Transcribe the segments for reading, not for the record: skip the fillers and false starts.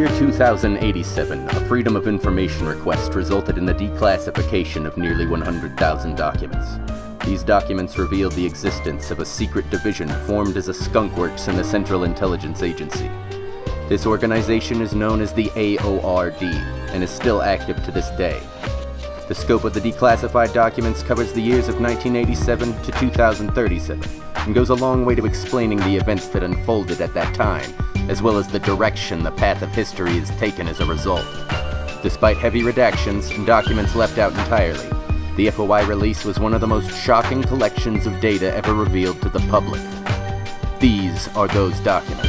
year 2087, a Freedom of Information request resulted in the declassification of nearly 100,000 documents. These documents revealed the existence of a secret division formed as a skunkworks in the Central Intelligence Agency. This organization is known as the AORD and is still active to this day. The scope of the declassified documents covers the years of 1987 to 2037 and goes a long way to explaining the events that unfolded at that time, as well as the direction the path of history has taken as a result. Despite heavy redactions and documents left out entirely, the FOI release was one of the most shocking collections of data ever revealed to the public. These are those documents.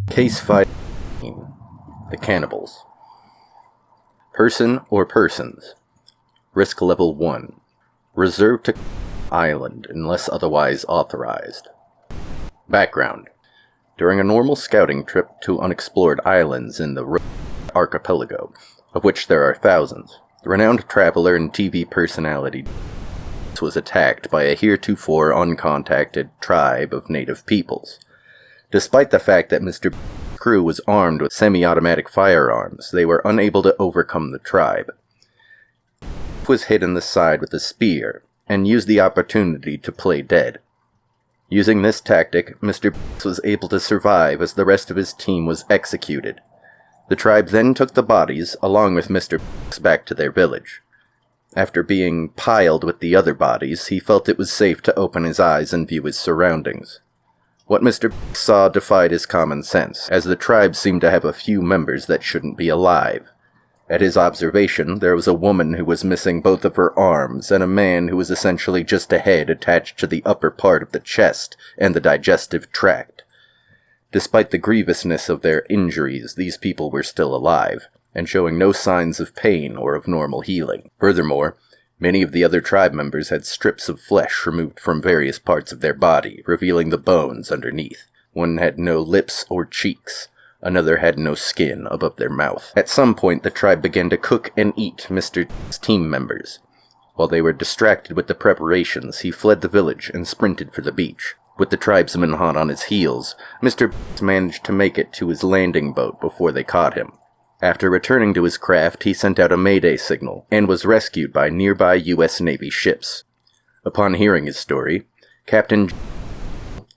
Case 5. The Cannibals. Person or persons. Risk level 1. Reserved to island unless otherwise authorized. Background. During a normal scouting trip to unexplored islands in the archipelago, of which there are thousands, the renowned traveler and TV personality was attacked by a heretofore uncontacted tribe of native peoples. Despite the fact that Mr. crew was armed with semi-automatic firearms, they were unable to overcome the tribe. Was hit in the side with a spear, and used the opportunity to play dead. Using this tactic, Mr. was able to survive as the rest of his team was executed. The tribe then took the bodies, along with Mr. back to their village. After being piled with the other bodies, he felt it was safe to open his eyes and view his surroundings. What Mr. saw defied his common sense, as the tribe seemed to have a few members that shouldn't be alive. At his observation, there was a woman who was missing both of her arms, and a man who was essentially just a head attached to the upper part of the chest and the digestive tract. Despite the grievousness of their injuries, these people were still alive, and showing no signs of pain or of normal healing. Furthermore, many of the other tribe members had strips of flesh removed from various parts of their body, revealing the bones underneath. One had no lips or cheeks. Another had no skin above their mouth. At some point, the tribe began to cook and eat Mr.'s team members. While they were distracted with the preparations, he fled the village and sprinted for the beach. With the tribesmen hot on his heels, Mr. managed to make it to his landing boat before they caught him. After returning to his craft, he sent out a Mayday signal, and was rescued by nearby U.S. Navy ships. Upon hearing his story, Captain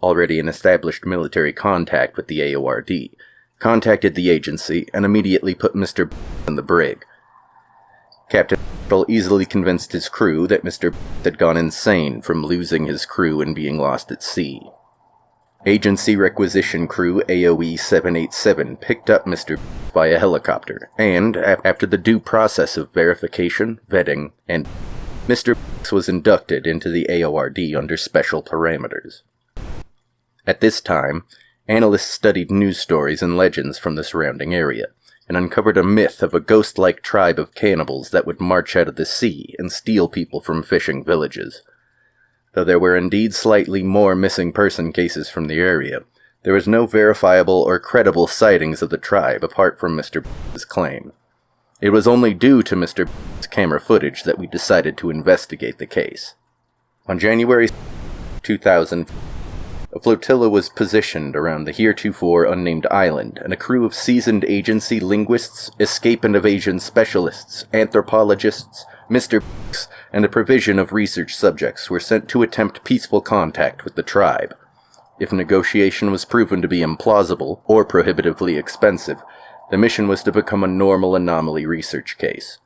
already an established military contact with the AORD, contacted the agency and immediately put Mr. in the brig. Captain easily convinced his crew that Mr. had gone insane from losing his crew and being lost at sea. Agency Requisition Crew AOE 787 picked up Mr. by a helicopter, and, after the due process of verification, vetting, and Mr. was inducted into the AORD under special parameters. At this time, analysts studied news stories and legends from the surrounding area, and uncovered a myth of a ghost-like tribe of cannibals that would march out of the sea and steal people from fishing villages. Though there were indeed slightly more missing person cases from the area, there was no verifiable or credible sightings of the tribe apart from Mr. claim. It was only due to Mr. camera footage that we decided to investigate the case. On January 2000, a flotilla was positioned around the heretofore unnamed island, and a crew of seasoned agency linguists, escape and evasion specialists, anthropologists, Mr. and a provision of research subjects were sent to attempt peaceful contact with the tribe. If negotiation was proven to be implausible or prohibitively expensive, the mission was to become a normal anomaly research case.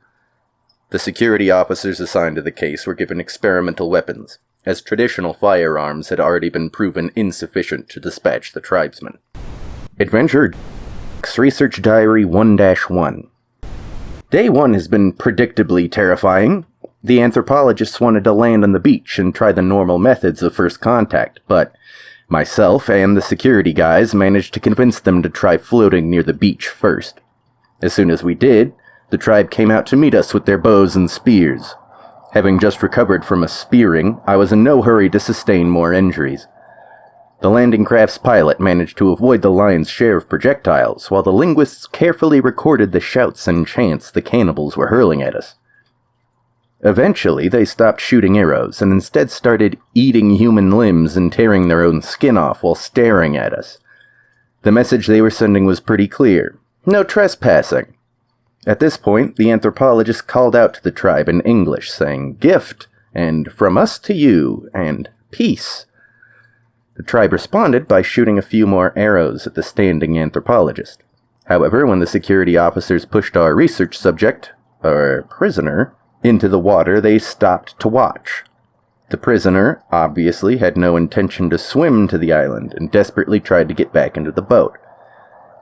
The security officers assigned to the case were given experimental weapons, as traditional firearms had already been proven insufficient to dispatch the tribesmen. Adventure Research Diary 1-1. Day 1 has been predictably terrifying. The anthropologists wanted to land on the beach and try the normal methods of first contact, but myself and the security guys managed to convince them to try floating near the beach first. As soon as we did, the tribe came out to meet us with their bows and spears. Having just recovered from a spearing, I was in no hurry to sustain more injuries. The landing craft's pilot managed to avoid the lion's share of projectiles, while the linguists carefully recorded the shouts and chants the cannibals were hurling at us. Eventually, they stopped shooting arrows and instead started eating human limbs and tearing their own skin off while staring at us. The message they were sending was pretty clear. No trespassing. At this point, the anthropologist called out to the tribe in English, saying, "Gift," and "From us to you," and "Peace." The tribe responded by shooting a few more arrows at the standing anthropologist. However, when the security officers pushed our research subject, our prisoner, into the water, they stopped to watch. The prisoner, obviously, had no intention to swim to the island and desperately tried to get back into the boat.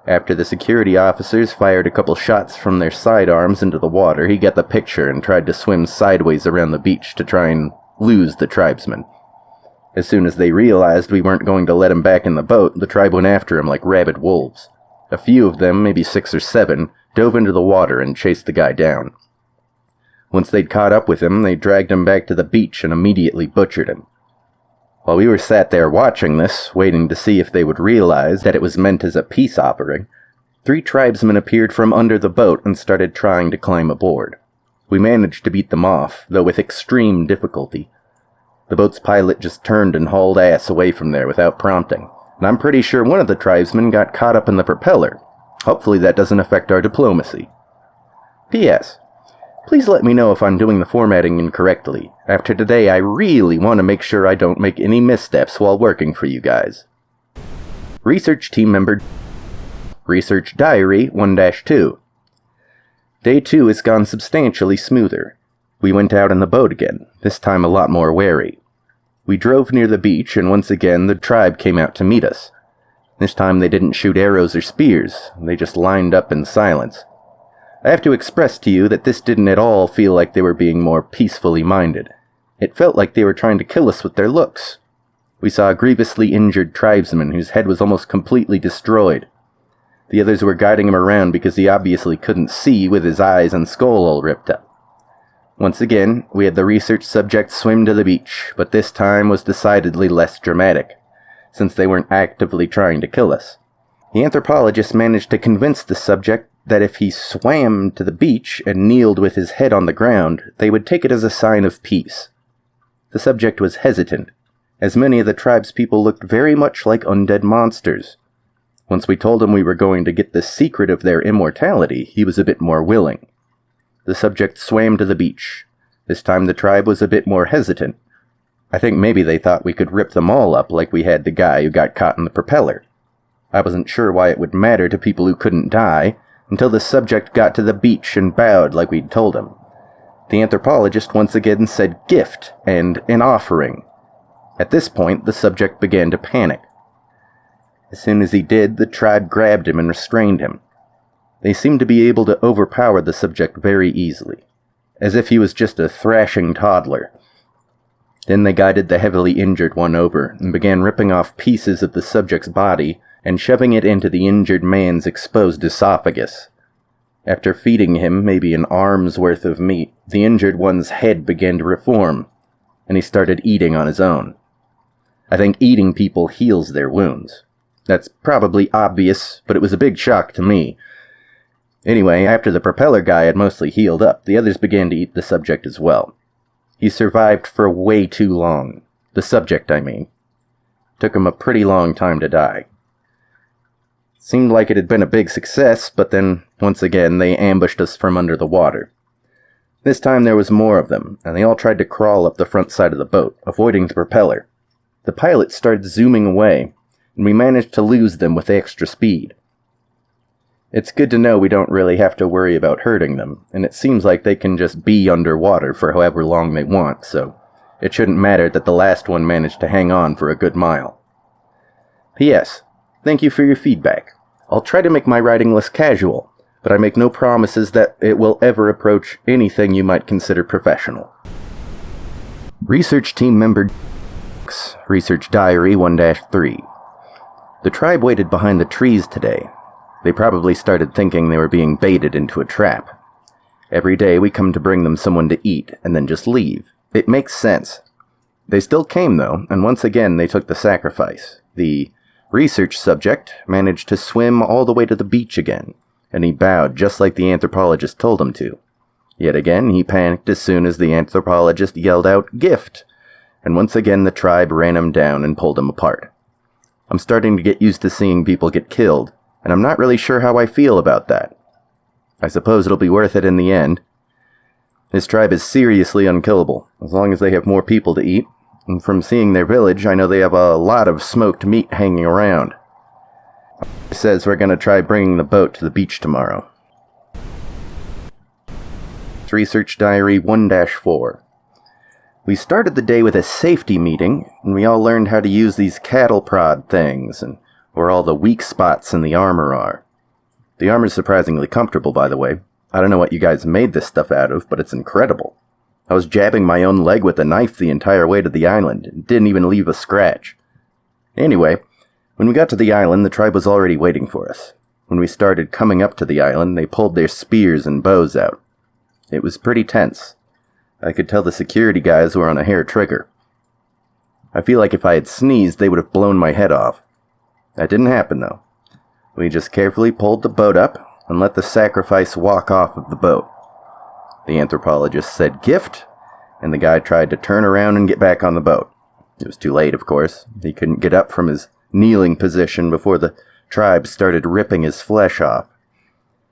After the security officers fired a couple shots from their sidearms into the water, he got the picture and tried to swim sideways around the beach to try and lose the tribesmen. As soon as they realized we weren't going to let him back in the boat, the tribe went after him like rabid wolves. A few of them, maybe 6 or 7, dove into the water and chased the guy down. Once they'd caught up with him, they dragged him back to the beach and immediately butchered him. While we were sat there watching this, waiting to see if they would realize that it was meant as a peace offering, 3 tribesmen appeared from under the boat and started trying to climb aboard. We managed to beat them off, though with extreme difficulty. The boat's pilot just turned and hauled ass away from there without prompting, and I'm pretty sure one of the tribesmen got caught up in the propeller. Hopefully that doesn't affect our diplomacy. P.S. Please let me know if I'm doing the formatting incorrectly. After today, I really want to make sure I don't make any missteps while working for you guys. Research Team Member Research Diary 1-2. Day 2 has gone substantially smoother. We went out in the boat again, this time a lot more wary. We drove near the beach, and once again the tribe came out to meet us. This time they didn't shoot arrows or spears, they just lined up in silence. I have to express to you that this didn't at all feel like they were being more peacefully minded. It felt like they were trying to kill us with their looks. We saw a grievously injured tribesman whose head was almost completely destroyed. The others were guiding him around because he obviously couldn't see with his eyes and skull all ripped up. Once again, we had the research subject swim to the beach, but this time was decidedly less dramatic, since they weren't actively trying to kill us. The anthropologist managed to convince the subject that if he swam to the beach and kneeled with his head on the ground, they would take it as a sign of peace. The subject was hesitant, as many of the tribe's people looked very much like undead monsters. Once we told him we were going to get the secret of their immortality, he was a bit more willing. The subject swam to the beach. This time the tribe was a bit more hesitant. I think maybe they thought we could rip them all up like we had the guy who got caught in the propeller. I wasn't sure why it would matter to people who couldn't die, until the subject got to the beach and bowed like we'd told him. The anthropologist once again said gift and an offering. At this point, the subject began to panic. As soon as he did, the tribe grabbed him and restrained him. They seemed to be able to overpower the subject very easily, as if he was just a thrashing toddler. Then they guided the heavily injured one over and began ripping off pieces of the subject's body and shoving it into the injured man's exposed esophagus. After feeding him maybe an arm's worth of meat, the injured one's head began to reform, and he started eating on his own. I think eating people heals their wounds. That's probably obvious, but it was a big shock to me. Anyway, after the propeller guy had mostly healed up, the others began to eat the subject as well. He survived for way too long. The subject, I mean. Took him a pretty long time to die. Seemed like it had been a big success, but then, once again, they ambushed us from under the water. This time there was more of them, and they all tried to crawl up the front side of the boat, avoiding the propeller. The pilot started zooming away, and we managed to lose them with extra speed. It's good to know we don't really have to worry about hurting them, and it seems like they can just be underwater for however long they want, so it shouldn't matter that the last one managed to hang on for a good mile. P.S. Thank you for your feedback. I'll try to make my writing less casual, but I make no promises that it will ever approach anything you might consider professional. Research Team Member Research Diary 1-3. The tribe waited behind the trees today. They probably started thinking they were being baited into a trap. Every day we come to bring them someone to eat, and then just leave. It makes sense. They still came, though, and once again they took the sacrifice. The research subject managed to swim all the way to the beach again, and he bowed just like the anthropologist told him to. Yet again, he panicked as soon as the anthropologist yelled out, "Gift!" And once again the tribe ran him down and pulled him apart. I'm starting to get used to seeing people get killed, and I'm not really sure how I feel about that. I suppose it'll be worth it in the end. This tribe is seriously unkillable, as long as they have more people to eat, and from seeing their village, I know they have a lot of smoked meat hanging around. It says we're going to try bringing the boat to the beach tomorrow. Research Diary 1-4. We started the day with a safety meeting, and we all learned how to use these cattle prod things, and where all the weak spots in the armor are. The armor's surprisingly comfortable, by the way. I don't know what you guys made this stuff out of, but it's incredible. I was jabbing my own leg with a knife the entire way to the island, and didn't even leave a scratch. Anyway, when we got to the island, the tribe was already waiting for us. When we started coming up to the island, they pulled their spears and bows out. It was pretty tense. I could tell the security guys were on a hair trigger. I feel like if I had sneezed, they would have blown my head off. That didn't happen, though. We just carefully pulled the boat up and let the sacrifice walk off of the boat. The anthropologist said, "Gift," and the guy tried to turn around and get back on the boat. It was too late, of course. He couldn't get up from his kneeling position before the tribe started ripping his flesh off.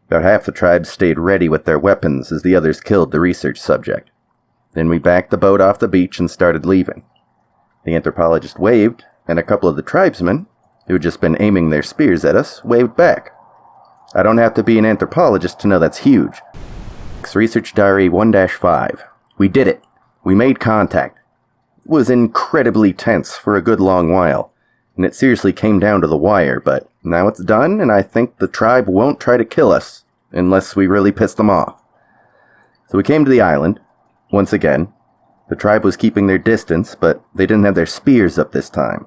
About half the tribe stayed ready with their weapons as the others killed the research subject. Then we backed the boat off the beach and started leaving. The anthropologist waved, and a couple of the tribesmen, who had just been aiming their spears at us, waved back. I don't have to be an anthropologist to know that's huge. Research Diary 1-5. We did it. We made contact. It was incredibly tense for a good long while, and it seriously came down to the wire, but now it's done, and I think the tribe won't try to kill us, unless we really piss them off. So we came to the island. Once again, the tribe was keeping their distance, but they didn't have their spears up this time.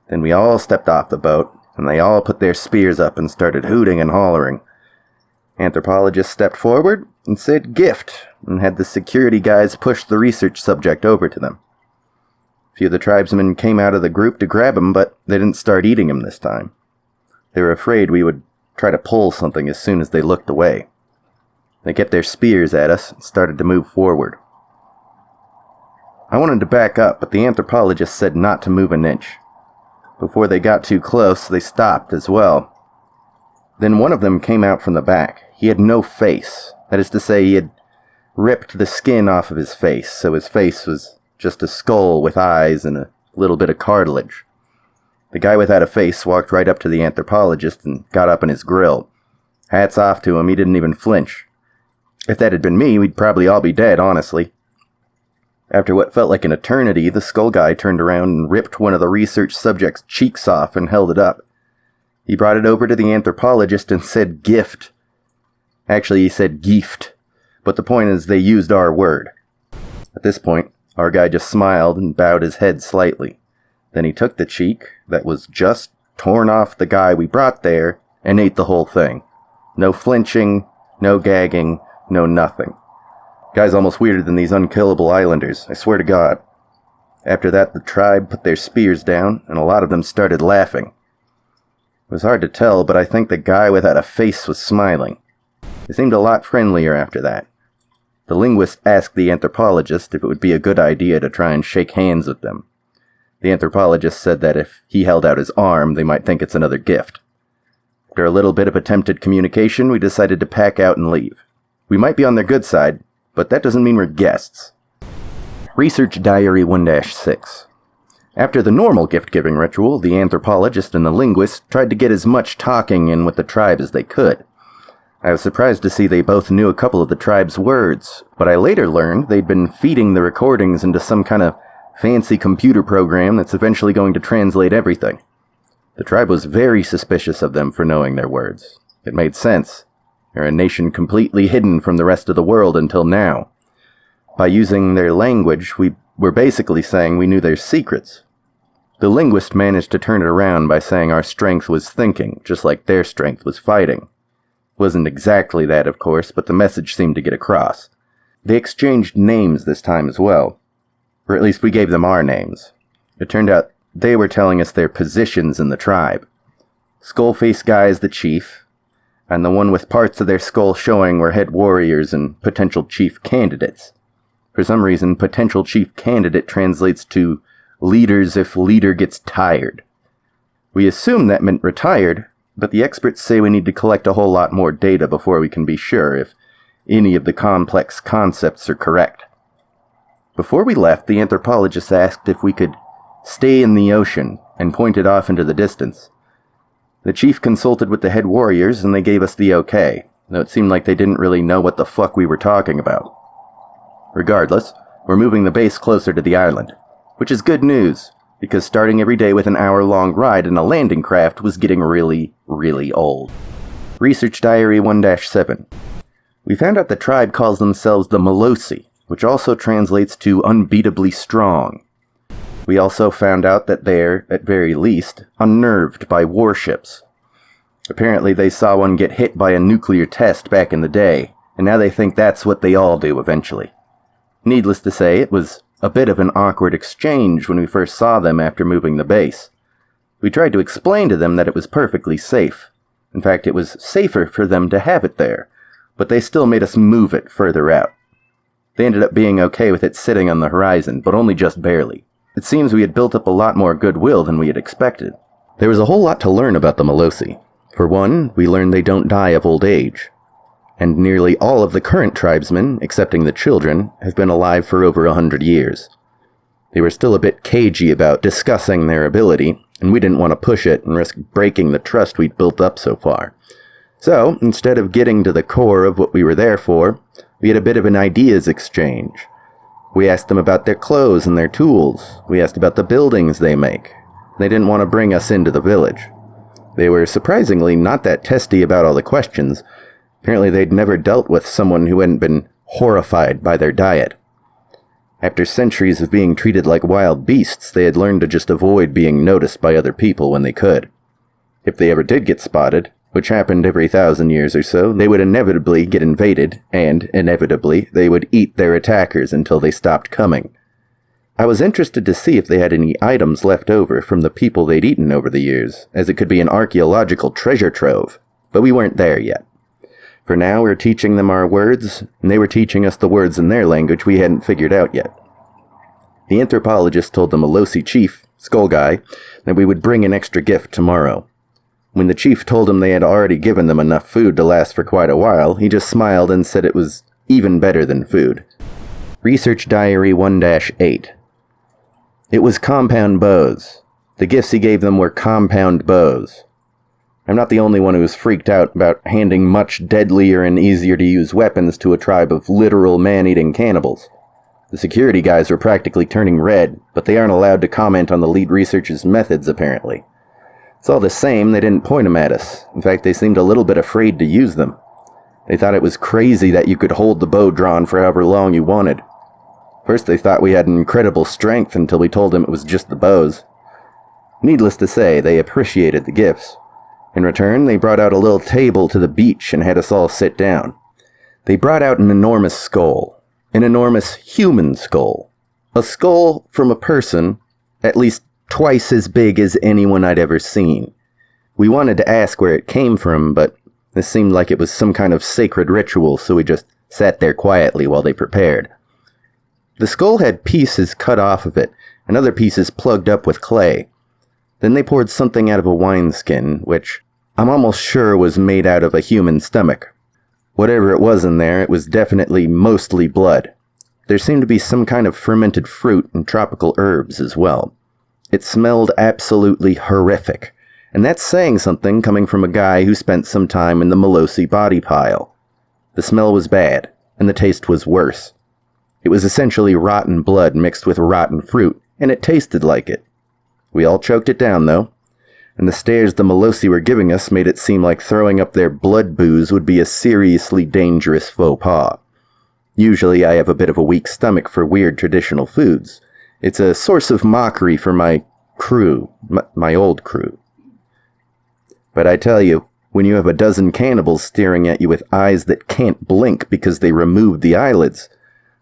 Then we all stepped off the boat, and they all put their spears up and started hooting and hollering. Anthropologist stepped forward and said, "Gift," and had the security guys push the research subject over to them. A few of the tribesmen came out of the group to grab him, but they didn't start eating him this time. They were afraid we would try to pull something as soon as they looked away. They kept their spears at us and started to move forward. I wanted to back up, but the anthropologist said not to move an inch. Before they got too close, they stopped as well. Then one of them came out from the back. He had no face. That is to say, he had ripped the skin off of his face, so his face was just a skull with eyes and a little bit of cartilage. The guy without a face walked right up to the anthropologist and got up in his grill. Hats off to him, he didn't even flinch. If that had been me, we'd probably all be dead, honestly. After what felt like an eternity, the skull guy turned around and ripped one of the research subject's cheeks off and held it up. He brought it over to the anthropologist and said, "Gift." Actually, he said "gift," but the point is they used our word. At this point, our guy just smiled and bowed his head slightly. Then he took the cheek that was just torn off the guy we brought there and ate the whole thing. No flinching, no gagging, no nothing. Guy's almost weirder than these unkillable islanders, I swear to God. After that, the tribe put their spears down, and a lot of them started laughing. It was hard to tell, but I think the guy without a face was smiling. He seemed a lot friendlier after that. The linguist asked the anthropologist if it would be a good idea to try and shake hands with them. The anthropologist said that if he held out his arm, they might think it's another gift. After a little bit of attempted communication, we decided to pack out and leave. We might be on their good side, but that doesn't mean we're guests. Research Diary 1-6. After the normal gift-giving ritual, the anthropologist and the linguist tried to get as much talking in with the tribe as they could. I was surprised to see they both knew a couple of the tribe's words, but I later learned they'd been feeding the recordings into some kind of fancy computer program that's eventually going to translate everything. The tribe was very suspicious of them for knowing their words. It made sense. They're a nation completely hidden from the rest of the world until now. By using their language, we were basically saying we knew their secrets. The linguist managed to turn it around by saying our strength was thinking, just like their strength was fighting. Wasn't exactly that, of course, but the message seemed to get across. They exchanged names this time as well. Or at least we gave them our names. It turned out they were telling us their positions in the tribe. Skullface Guy is the chief. and the one with parts of their skull showing were head warriors and potential chief candidates. For some reason, potential chief candidate translates to leaders if leader gets tired. We assumed that meant retired, but the experts say we need to collect a whole lot more data before we can be sure if any of the complex concepts are correct. Before we left, the anthropologist asked if we could stay in the ocean and pointed off into the distance. The chief consulted with the head warriors and they gave us the okay, though it seemed like they didn't really know what the fuck we were talking about. Regardless, we're moving the base closer to the island, which is good news, because starting every day with an hour-long ride in a landing craft was getting really, really old. Research Diary 1-7. We found out the tribe calls themselves the Molosi, which also translates to unbeatably strong. We also found out that they're, at very least, unnerved by warships. Apparently they saw one get hit by a nuclear test back in the day, and now they think that's what they all do eventually. Needless to say, it was a bit of an awkward exchange when we first saw them after moving the base. We tried to explain to them that it was perfectly safe. In fact, it was safer for them to have it there, but they still made us move it further out. They ended up being okay with it sitting on the horizon, but only just barely. It seems we had built up a lot more goodwill than we had expected. There was a whole lot to learn about the Molosi. For one, we learned they don't die of old age. And nearly all of the current tribesmen, excepting the children, have been alive for over 100 years. They were still a bit cagey about discussing their ability, and we didn't want to push it and risk breaking the trust we'd built up so far. So, instead of getting to the core of what we were there for, we had a bit of an ideas exchange. We asked them about their clothes and their tools. We asked about the buildings they make. They didn't want to bring us into the village. They were surprisingly not that testy about all the questions. Apparently they'd never dealt with someone who hadn't been horrified by their diet. After centuries of being treated like wild beasts, they had learned to just avoid being noticed by other people when they could. If they ever did get spotted, which happened every 1,000 years or so, they would inevitably get invaded, and, inevitably, they would eat their attackers until they stopped coming. I was interested to see if they had any items left over from the people they'd eaten over the years, as it could be an archaeological treasure trove, but we weren't there yet. For now, we're teaching them our words, and they were teaching us the words in their language we hadn't figured out yet. The anthropologist told the Molosi chief, Skull Guy, that we would bring an extra gift tomorrow. When the chief told him they had already given them enough food to last for quite a while, he just smiled and said it was even better than food. Research Diary 1-8. It was compound bows. The gifts he gave them were compound bows. I'm not the only one who was freaked out about handing much deadlier and easier to use weapons to a tribe of literal man-eating cannibals. The security guys were practically turning red, but they aren't allowed to comment on the lead researcher's methods, apparently. It's all the same, they didn't point them at us. In fact, they seemed a little bit afraid to use them. They thought it was crazy that you could hold the bow drawn for however long you wanted. First they thought we had incredible strength until we told them it was just the bows. Needless to say, they appreciated the gifts. In return, they brought out a little table to the beach and had us all sit down. They brought out an enormous skull. An enormous human skull. A skull from a person, at least twice as big as anyone I'd ever seen. We wanted to ask where it came from, but this seemed like it was some kind of sacred ritual, so we just sat there quietly while they prepared. The skull had pieces cut off of it, and other pieces plugged up with clay. Then they poured something out of a wineskin, which I'm almost sure was made out of a human stomach. Whatever it was in there, it was definitely mostly blood. There seemed to be some kind of fermented fruit and tropical herbs as well. It smelled absolutely horrific, and that's saying something coming from a guy who spent some time in the Molosi body pile. The smell was bad, and the taste was worse. It was essentially rotten blood mixed with rotten fruit, and it tasted like it. We all choked it down, though, and the stares the Molosi were giving us made it seem like throwing up their blood booze would be a seriously dangerous faux pas. Usually I have a bit of a weak stomach for weird traditional foods. It's a source of mockery for my crew, my old crew. But I tell you, when you have a dozen cannibals staring at you with eyes that can't blink because they removed the eyelids,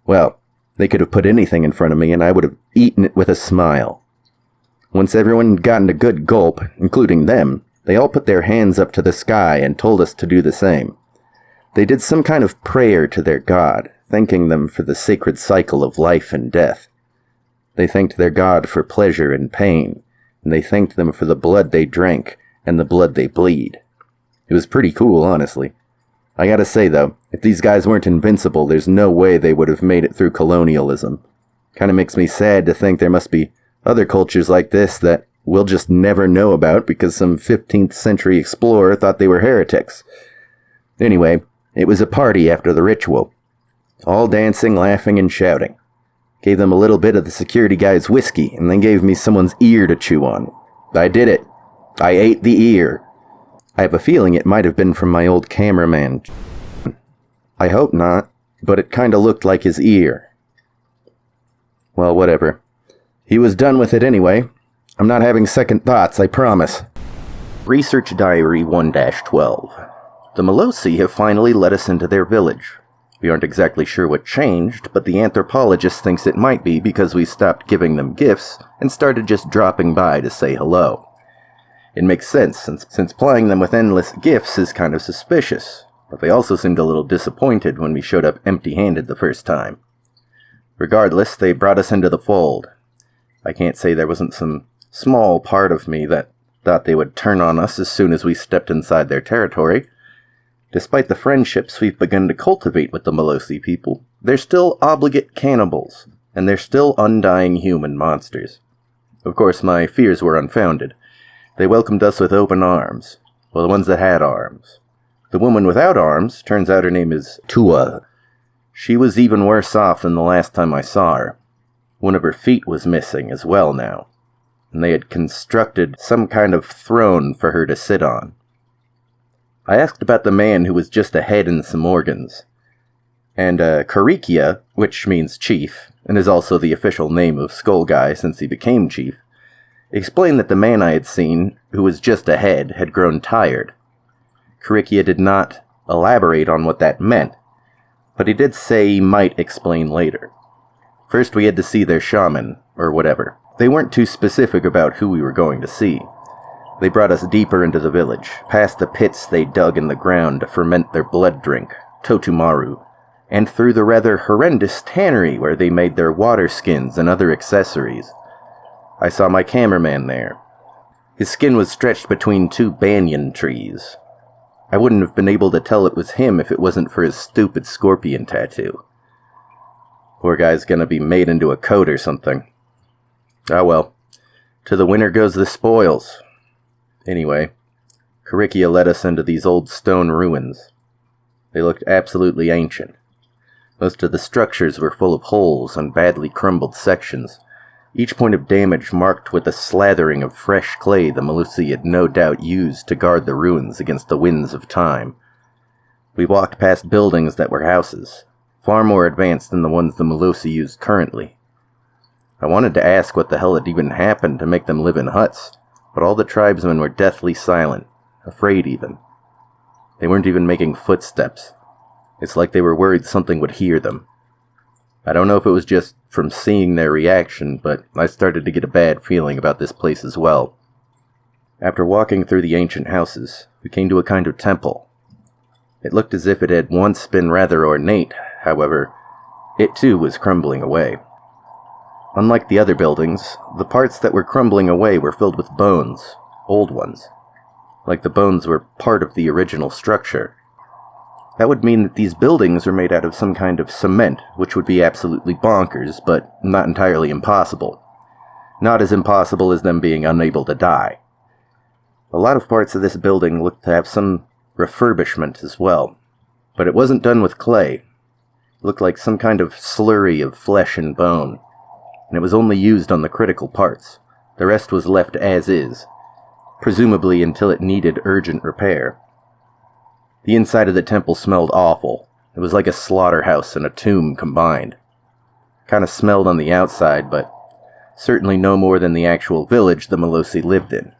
well, they could have put anything in front of me and I would have eaten it with a smile. Once everyone had gotten a good gulp, including them, They all put their hands up to the sky and told us to do the same. They did some kind of prayer to their god, thanking them for the sacred cycle of life and death. They thanked their god for pleasure and pain, and they thanked them for the blood they drank and the blood they bleed. It was pretty cool, honestly. I gotta say, though, if these guys weren't invincible, there's no way they would have made it through colonialism. Kinda makes me sad to think there must be other cultures like this that we'll just never know about because some 15th century explorer thought they were heretics. Anyway, it was a party after the ritual. All dancing, laughing, and shouting. Gave them a little bit of the security guy's whiskey, and then gave me someone's ear to chew on. I did it. I ate the ear. I have a feeling it might have been from my old cameraman. I hope not, but it kinda looked like his ear. Well, whatever. He was done with it anyway. I'm not having second thoughts, I promise. Research Diary 1-12. The Molosi have finally let us into their village. We aren't exactly sure what changed, but the anthropologist thinks it might be because we stopped giving them gifts and started just dropping by to say hello. It makes sense, since plying them with endless gifts is kind of suspicious, but they also seemed a little disappointed when we showed up empty-handed the first time. Regardless, they brought us into the fold. I can't say there wasn't some small part of me that thought they would turn on us as soon as we stepped inside their territory. Despite the friendships we've begun to cultivate with the Molosi people, they're still obligate cannibals, and they're still undying human monsters. Of course, my fears were unfounded. They welcomed us with open arms. Well, the ones that had arms. The woman without arms, turns out her name is Tua. She was even worse off than the last time I saw her. One of her feet was missing as well now, and they had constructed some kind of throne for her to sit on. I asked about the man who was just a head and some organs. And Karikia, which means chief, and is also the official name of Skull Guy since he became chief, explained that the man I had seen, who was just a head, had grown tired. Karikia did not elaborate on what that meant, but he did say he might explain later. First we had to see their shaman, or whatever. They weren't too specific about who we were going to see. They brought us deeper into the village, past the pits they dug in the ground to ferment their blood drink, Totumaru, and through the rather horrendous tannery where they made their water skins and other accessories. I saw my cameraman there. His skin was stretched between two banyan trees. I wouldn't have been able to tell it was him if it wasn't for his stupid scorpion tattoo. Poor guy's gonna be made into a coat or something. Ah well, to the winner goes the spoils. Anyway, Karikia led us into these old stone ruins. They looked absolutely ancient. Most of the structures were full of holes and badly crumbled sections, each point of damage marked with a slathering of fresh clay the Molosi had no doubt used to guard the ruins against the winds of time. We walked past buildings that were houses, far more advanced than the ones the Molosi use currently. I wanted to ask what the hell had even happened to make them live in huts, but all the tribesmen were deathly silent, afraid even. They weren't even making footsteps. It's like they were worried something would hear them. I don't know if it was just from seeing their reaction, but I started to get a bad feeling about this place as well. After walking through the ancient houses, we came to a kind of temple. It looked as if it had once been rather ornate, however, it too was crumbling away. Unlike the other buildings, the parts that were crumbling away were filled with bones, old ones. Like the bones were part of the original structure. That would mean that these buildings were made out of some kind of cement, which would be absolutely bonkers, but not entirely impossible. Not as impossible as them being unable to die. A lot of parts of this building looked to have some refurbishment as well, but it wasn't done with clay. It looked like some kind of slurry of flesh and bone, and it was only used on the critical parts. The rest was left as is, presumably until it needed urgent repair. The inside of the temple smelled awful. It was like a slaughterhouse and a tomb combined. Kinda smelled on the outside, but certainly no more than the actual village the Molosi lived in.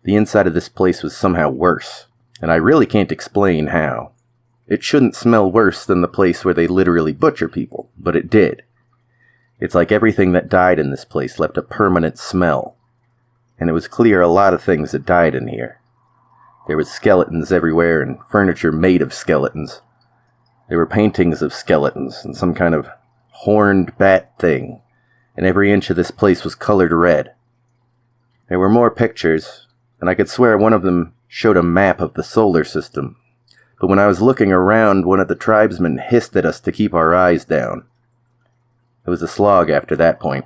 The inside of this place was somehow worse, and I really can't explain how. It shouldn't smell worse than the place where they literally butcher people, but it did. It's like everything that died in this place left a permanent smell, and it was clear a lot of things had died in here. There were skeletons everywhere and furniture made of skeletons. There were paintings of skeletons and some kind of horned bat thing, and every inch of this place was colored red. There were more pictures, and I could swear one of them showed a map of the solar system. But when I was looking around, one of the tribesmen hissed at us to keep our eyes down. It was a slog after that point.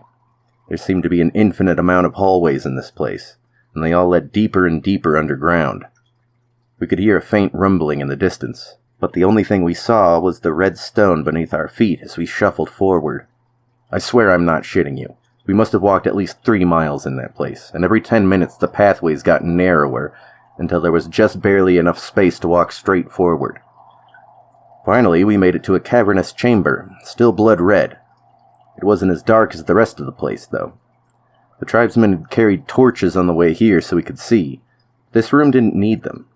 There seemed to be an infinite amount of hallways in this place, and they all led deeper and deeper underground. We could hear a faint rumbling in the distance, but the only thing we saw was the red stone beneath our feet as we shuffled forward. I swear I'm not shitting you. We must have walked at least 3 miles in that place, and every 10 minutes the pathways got narrower, until there was just barely enough space to walk straight forward. Finally, we made it to a cavernous chamber, still blood red. It wasn't as dark as the rest of the place, though. The tribesmen had carried torches on the way here so we could see. This room didn't need them.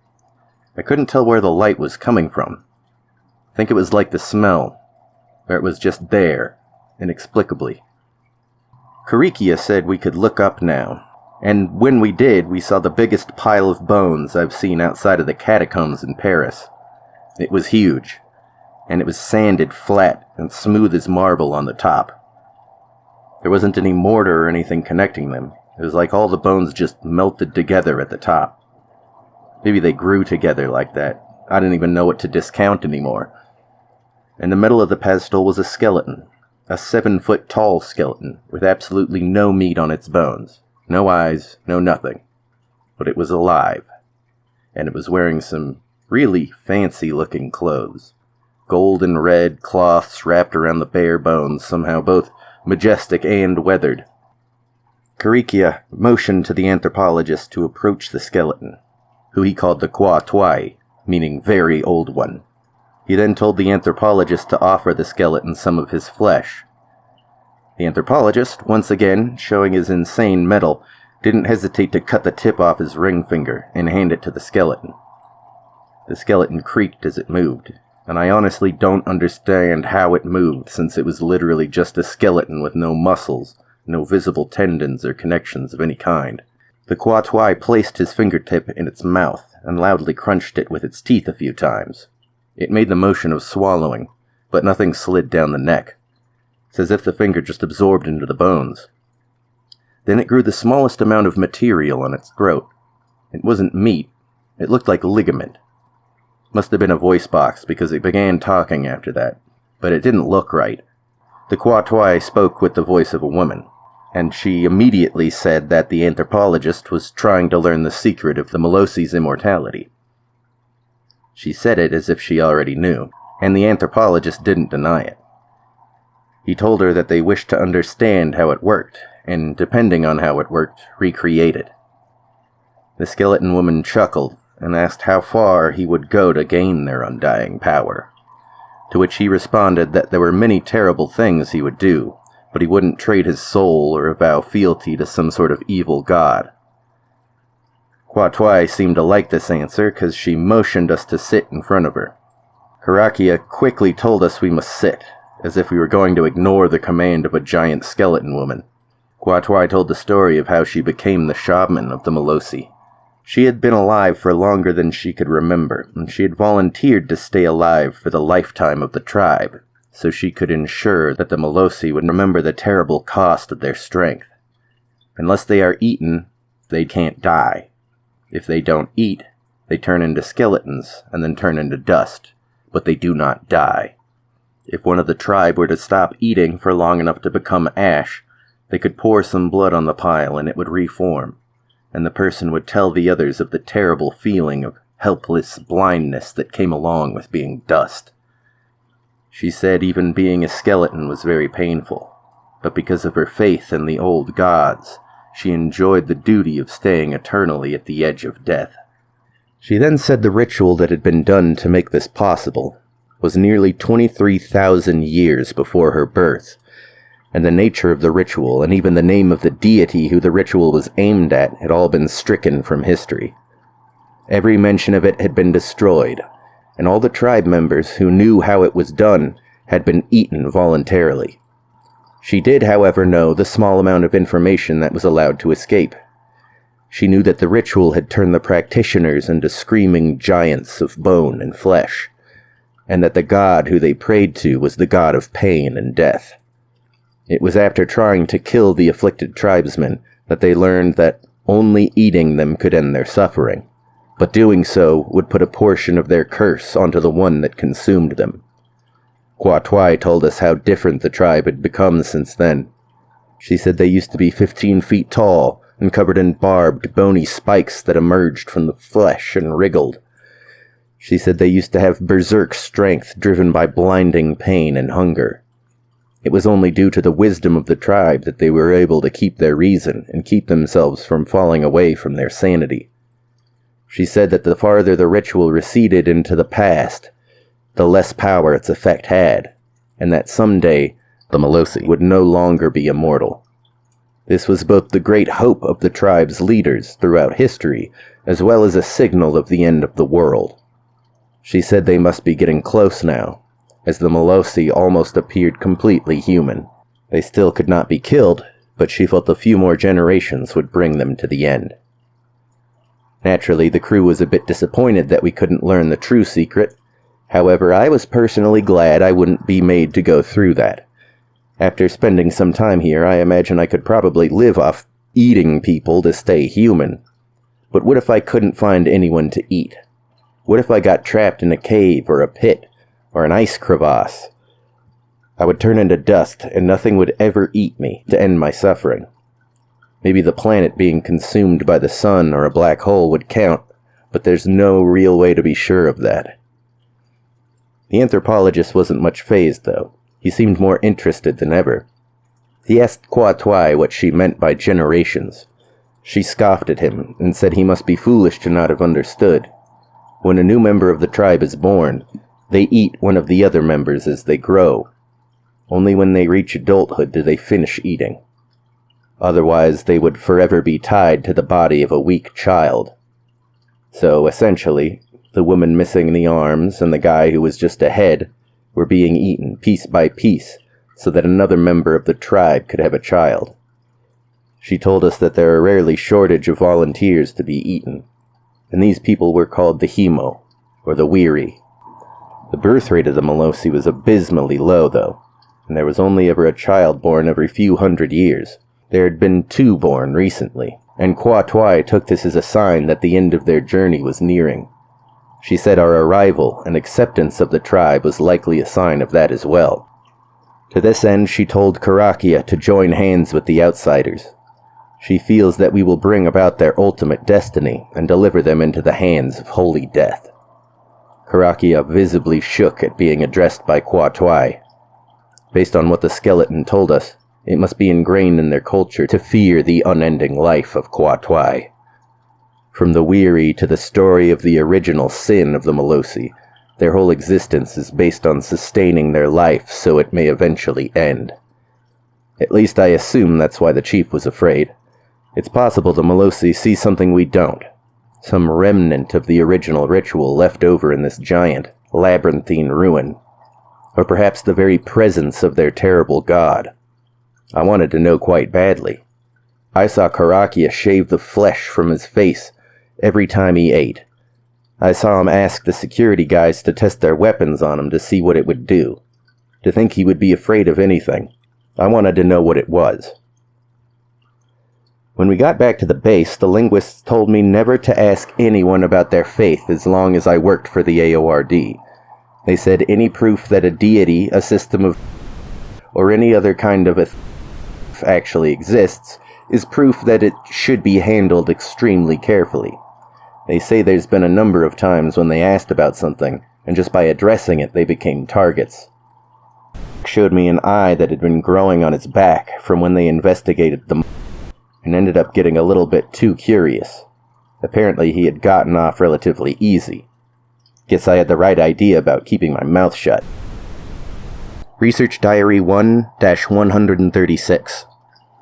I couldn't tell where the light was coming from. I think it was like the smell, or it was just there, inexplicably. Karikia said we could look up now, and when we did, we saw the biggest pile of bones I've seen outside of the catacombs in Paris. It was huge, and it was sanded flat and smooth as marble on the top. There wasn't any mortar or anything connecting them. It was like all the bones just melted together at the top. Maybe they grew together like that. I didn't even know what to discount anymore. In the middle of the pedestal was a skeleton. A 7-foot-tall skeleton, with absolutely no meat on its bones. No eyes, no nothing. But it was alive. And it was wearing some really fancy-looking clothes. Gold and red cloths wrapped around the bare bones, somehow both majestic and weathered. Karikia motioned to the anthropologist to approach the skeleton, who he called the Kwa Twai, meaning very old one. He then told the anthropologist to offer the skeleton some of his flesh. The anthropologist, once again showing his insane mettle, didn't hesitate to cut the tip off his ring finger and hand it to the skeleton. The skeleton creaked as it moved, and I honestly don't understand how it moved, since it was literally just a skeleton with no muscles, no visible tendons or connections of any kind. The Kwa Twai placed his fingertip in its mouth and loudly crunched it with its teeth a few times. It made the motion of swallowing, but nothing slid down the neck. It's as if the finger just absorbed into the bones. Then it grew the smallest amount of material on its throat. It wasn't meat. It looked like ligament. Must have been a voice box, because it began talking after that, but it didn't look right. The Kwa Twai spoke with the voice of a woman, and she immediately said that the anthropologist was trying to learn the secret of the Molosi's immortality. She said it as if she already knew, and the anthropologist didn't deny it. He told her that they wished to understand how it worked, and depending on how it worked, recreate it. The skeleton woman chuckled and asked how far he would go to gain their undying power, to which he responded that there were many terrible things he would do, but he wouldn't trade his soul or avow fealty to some sort of evil god. Kwa Twai seemed to like this answer, because she motioned us to sit in front of her. Karakia quickly told us we must sit, as if we were going to ignore the command of a giant skeleton woman. Kwa Twai told the story of how she became the shaman of the Molosi. She had been alive for longer than she could remember, and she had volunteered to stay alive for the lifetime of the tribe, so she could ensure that the Molosi would remember the terrible cost of their strength. Unless they are eaten, they can't die. If they don't eat, they turn into skeletons, and then turn into dust, but they do not die. If one of the tribe were to stop eating for long enough to become ash, they could pour some blood on the pile and it would reform, and the person would tell the others of the terrible feeling of helpless blindness that came along with being dust. She said even being a skeleton was very painful, but because of her faith in the old gods, she enjoyed the duty of staying eternally at the edge of death. She then said the ritual that had been done to make this possible was nearly 23,000 years before her birth, and the nature of the ritual and even the name of the deity who the ritual was aimed at had all been stricken from history. Every mention of it had been destroyed, and all the tribe members who knew how it was done had been eaten voluntarily. She did, however, know the small amount of information that was allowed to escape. She knew that the ritual had turned the practitioners into screaming giants of bone and flesh, and that the god who they prayed to was the god of pain and death. It was after trying to kill the afflicted tribesmen that they learned that only eating them could end their suffering, but doing so would put a portion of their curse onto the one that consumed them. Kwa Twai told us how different the tribe had become since then. She said they used to be 15 feet tall and covered in barbed, bony spikes that emerged from the flesh and wriggled. She said they used to have berserk strength driven by blinding pain and hunger. It was only due to the wisdom of the tribe that they were able to keep their reason and keep themselves from falling away from their sanity. She said that the farther the ritual receded into the past, the less power its effect had, and that someday the Malosi would no longer be immortal. This was both the great hope of the tribe's leaders throughout history, as well as a signal of the end of the world. She said they must be getting close now, as the Malosi almost appeared completely human. They still could not be killed, but she felt a few more generations would bring them to the end. Naturally, the crew was a bit disappointed that we couldn't learn the true secret. However, I was personally glad I wouldn't be made to go through that. After spending some time here, I imagine I could probably live off eating people to stay human. But what if I couldn't find anyone to eat? What if I got trapped in a cave or a pit or an ice crevasse? I would turn into dust and nothing would ever eat me to end my suffering. Maybe the planet being consumed by the sun or a black hole would count, but there's no real way to be sure of that. The anthropologist wasn't much fazed, though. He seemed more interested than ever. He asked Kwa Twai what she meant by generations. She scoffed at him and said he must be foolish to not have understood. When a new member of the tribe is born, they eat one of the other members as they grow. Only when they reach adulthood do they finish eating. Otherwise, they would forever be tied to the body of a weak child. So, essentially, the woman missing the arms and the guy who was just a head were being eaten piece by piece so that another member of the tribe could have a child. She told us that there are rarely shortage of volunteers to be eaten, and these people were called the Hemo, or the Weary. The birth rate of the Malosi was abysmally low, though, and there was only ever a child born every few hundred years. There had been 2 born recently, and Kwa Twai took this as a sign that the end of their journey was nearing. She said our arrival and acceptance of the tribe was likely a sign of that as well. To this end, she told Karakia to join hands with the outsiders. She feels that we will bring about their ultimate destiny and deliver them into the hands of holy death. Karakia visibly shook at being addressed by Kwa Twai. Based on what the skeleton told us, it must be ingrained in their culture to fear the unending life of Kwa Twai. From the Weary to the story of the original sin of the Malosi, their whole existence is based on sustaining their life so it may eventually end. At least I assume that's why the chief was afraid. It's possible the Malosi see something we don't, some remnant of the original ritual left over in this giant, labyrinthine ruin, or perhaps the very presence of their terrible god. I wanted to know quite badly. I saw Karakia shave the flesh from his face every time he ate. I saw him ask the security guys to test their weapons on him to see what it would do. To think he would be afraid of anything. I wanted to know what it was. When we got back to the base, the linguists told me never to ask anyone about their faith as long as I worked for the AORD. They said any proof that a deity, a system of, or any other kind of actually exists is proof that it should be handled extremely carefully. They say there's been a number of times when they asked about something, and just by addressing it they became targets. Showed me an eye that had been growing on its back from when they investigated them, and ended up getting a little bit too curious. Apparently he had gotten off relatively easy. Guess I had the right idea about keeping my mouth shut. Research Diary 1-136.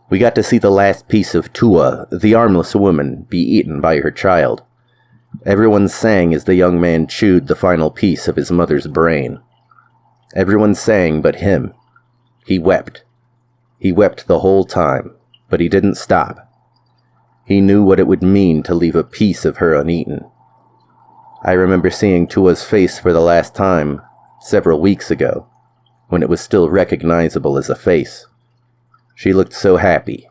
We got to see the last piece of Tua, the armless woman, be eaten by her child. Everyone sang as the young man chewed the final piece of his mother's brain. Everyone sang but him. He wept. He wept the whole time, but he didn't stop. He knew what it would mean to leave a piece of her uneaten. I remember seeing Tua's face for the last time several weeks ago, when it was still recognizable as a face. She looked so happy,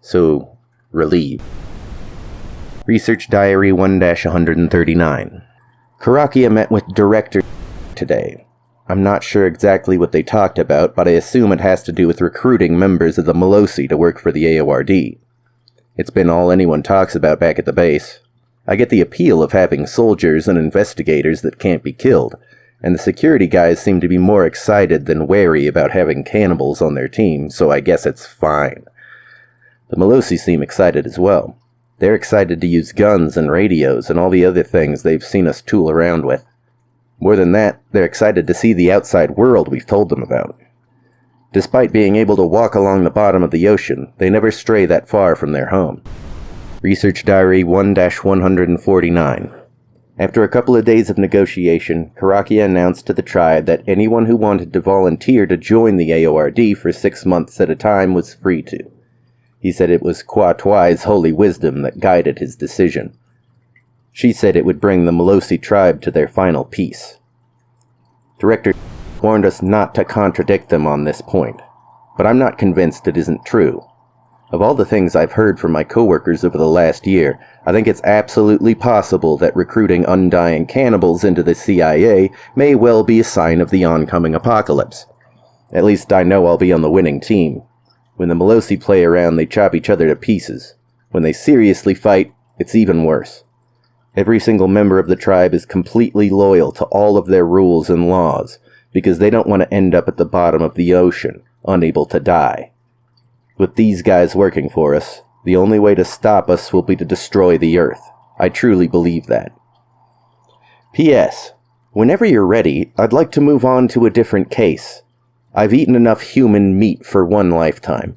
so relieved. Research Diary 1-139. Karakia met with Director today. I'm not sure exactly what they talked about, but I assume it has to do with recruiting members of the Molosi to work for the AORD. It's been all anyone talks about back at the base. I get the appeal of having soldiers and investigators that can't be killed, and the security guys seem to be more excited than wary about having cannibals on their team, so I guess it's fine. The Molosi seem excited as well. They're excited to use guns and radios and all the other things they've seen us tool around with. More than that, they're excited to see the outside world we've told them about. Despite being able to walk along the bottom of the ocean, they never stray that far from their home. Research Diary 1-149. After a couple of days of negotiation, Karakia announced to the tribe that anyone who wanted to volunteer to join the AORD for 6 months at a time was free to. He said it was Kwa Twai's holy wisdom that guided his decision. She said it would bring the Molosi tribe to their final peace. Director warned us not to contradict them on this point, but I'm not convinced it isn't true. Of all the things I've heard from my coworkers over the last year, I think it's absolutely possible that recruiting undying cannibals into the CIA may well be a sign of the oncoming apocalypse. At least I know I'll be on the winning team. When the Molosi play around, they chop each other to pieces. When they seriously fight, it's even worse. Every single member of the tribe is completely loyal to all of their rules and laws, because they don't want to end up at the bottom of the ocean, unable to die. With these guys working for us, the only way to stop us will be to destroy the Earth. I truly believe that. P.S. Whenever you're ready, I'd like to move on to a different case. I've eaten enough human meat for one lifetime.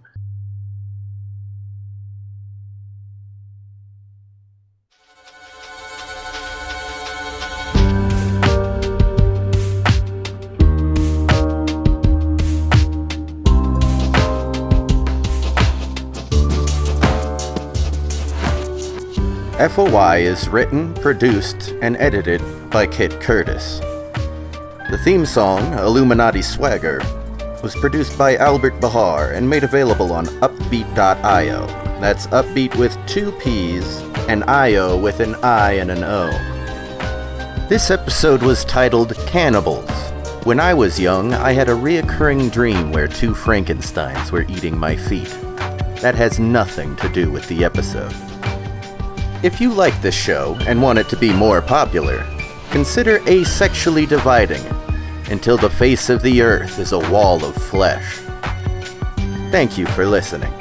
FOI is written, produced, and edited by Kit Curtis. The theme song, Illuminati Swagger, was produced by Albert Behar and made available on upbeat.io. That's upbeat with 2 P's and IO with an I and an O. This episode was titled Cannibals. When I was young, I had a reoccurring dream where 2 Frankensteins were eating my feet. That has nothing to do with the episode. If you like this show and want it to be more popular, consider asexually dividing until the face of the earth is a wall of flesh. Thank you for listening.